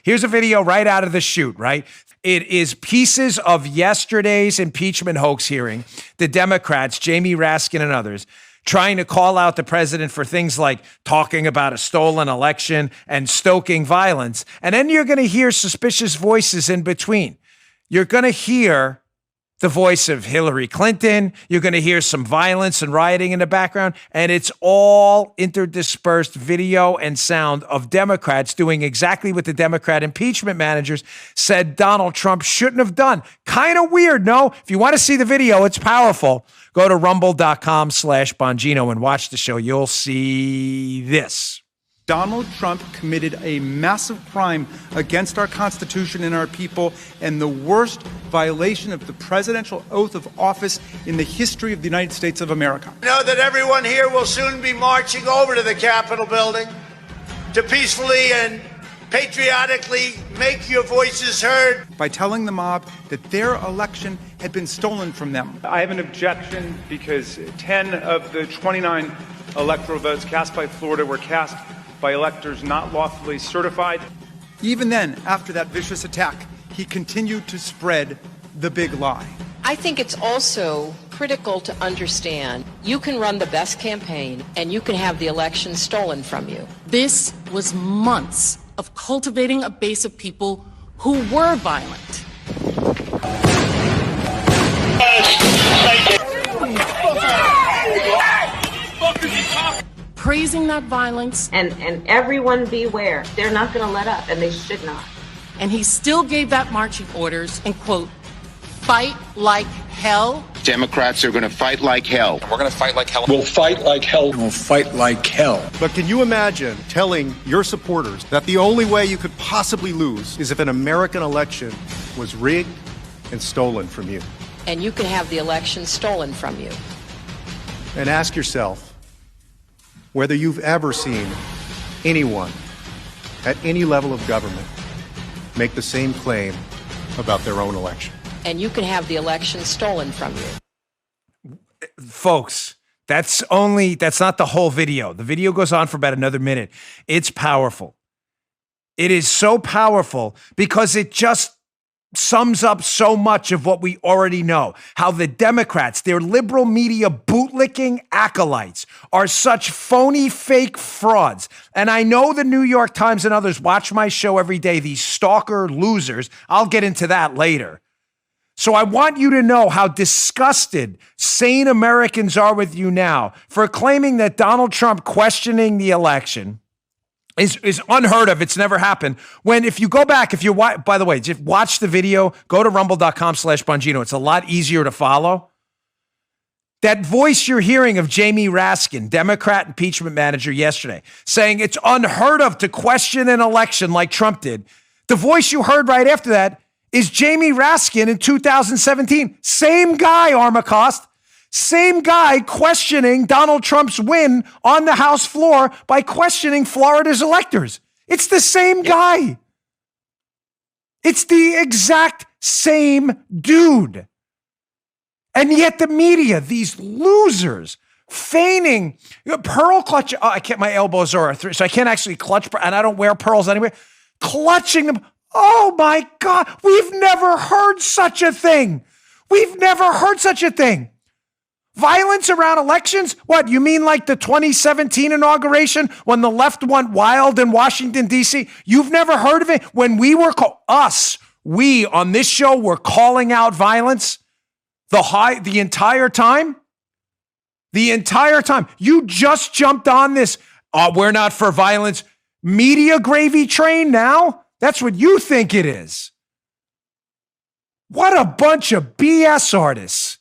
Here's a video right out of the chute, right? It is pieces of yesterday's impeachment hoax hearing. The Democrats, Jamie Raskin and others, trying to call out the president for things like talking about a stolen election and stoking violence. And then you're going to hear suspicious voices in between. You're going to hear the voice of Hillary Clinton. You're going to hear some violence and rioting in the background. And it's all interdispersed video and sound of Democrats doing exactly what the Democrat impeachment managers said Donald Trump shouldn't have done. Kind of weird, no? If you want to see the video, it's powerful. Go to rumble.com/Bongino and watch the show. You'll see this. Donald Trump committed a massive crime against our Constitution and our people, and the worst violation of the presidential oath of office in the history of the United States of America. I know that everyone here will soon be marching over to the Capitol building to peacefully and patriotically make your voices heard. By telling the mob that their election had been stolen from them. I have an objection because 10 of the 29 electoral votes cast by Florida were cast by electors not lawfully certified. Even then, after that vicious attack, he continued to spread the big lie. I think it's also critical to understand you can run the best campaign and you can have the election stolen from you. This was months of cultivating a base of people who were violent. Praising that violence. And everyone beware. They're not going to let up, and they should not. And he still gave that marching orders and, quote, fight like hell. Democrats are going to fight like hell. We're going to fight like hell. We'll fight like hell. We'll fight like hell. But can you imagine telling your supporters that the only way you could possibly lose is if an American election was rigged and stolen from you? And you can have the election stolen from you. And ask yourself whether you've ever seen anyone at any level of government make the same claim about their own election. And you can have the election stolen from you. Folks, that's not the whole video. The video goes on for about another minute. It's powerful. It is so powerful because it just sums up so much of what we already know. How the Democrats, their liberal media bootlicking acolytes, are such phony, fake frauds. And I know the New York Times and others watch my show every day, these stalker losers. I'll get into that later. So I want you to know how disgusted sane Americans are with you now for claiming that Donald Trump questioning the election is unheard of. It's never happened. When, if you go back, by the way, just watch the video, go to rumble.com/Bongino. It's a lot easier to follow. That voice you're hearing of Jamie Raskin, Democrat impeachment manager yesterday, saying it's unheard of to question an election like Trump did. The voice you heard right after that is Jamie Raskin in 2017. Same guy, Armacost. Same guy questioning Donald Trump's win on the House floor by questioning Florida's electors. It's the same guy. It's the exact same dude. And yet the media, these losers, feigning pearl clutch. Oh, I can't, my elbows are so I can't actually clutch, and I don't wear pearls anyway. Clutching them. Oh my God, we've never heard such a thing. We've never heard such a thing. Violence around elections? What, you mean like the 2017 inauguration when the left went wild in Washington, D.C.? You've never heard of it? When we were, we on this show were calling out violence the entire time? The entire time. You just jumped on this, we're not for violence, media gravy train now? That's what you think it is. What a bunch of BS artists.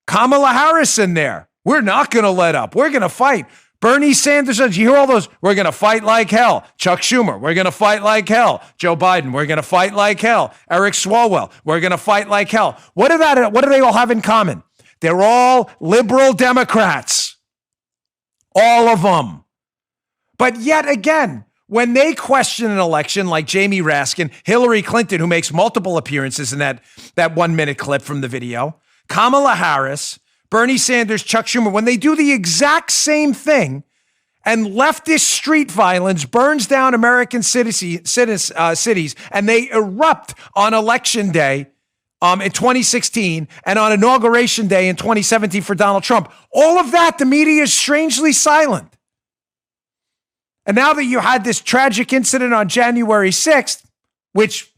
Kamala Harris in there. We're not going to let up. We're going to fight. Bernie Sanders, did you hear all those? We're going to fight like hell. Chuck Schumer, we're going to fight like hell. Joe Biden, we're going to fight like hell. Eric Swalwell, we're going to fight like hell. What do they all have in common? They're all liberal Democrats. All of them. But yet again, when they question an election like Jamie Raskin, Hillary Clinton, who makes multiple appearances in that 1 minute clip from the video, Kamala Harris, Bernie Sanders, Chuck Schumer, when they do the exact same thing and leftist street violence burns down American cities, and they erupt on Election Day in 2016 and on Inauguration Day in 2017 for Donald Trump. All of that, the media is strangely silent. And now that you had this tragic incident on January 6th, which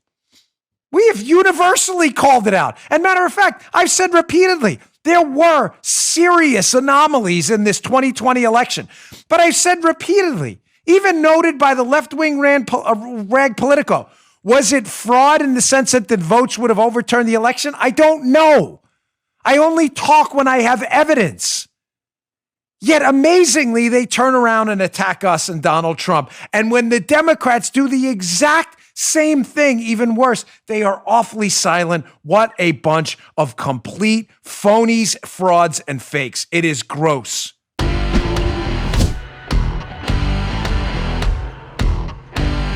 we have universally called it out. And matter of fact, I've said repeatedly, there were serious anomalies in this 2020 election. But I've said repeatedly, even noted by the left-wing rag Politico, was it fraud in the sense that the votes would have overturned the election? I don't know. I only talk when I have evidence. Yet amazingly, they turn around and attack us and Donald Trump. And when the Democrats do the exact same thing, even worse, they are awfully silent. What a bunch of complete phonies, frauds, and fakes. It is gross.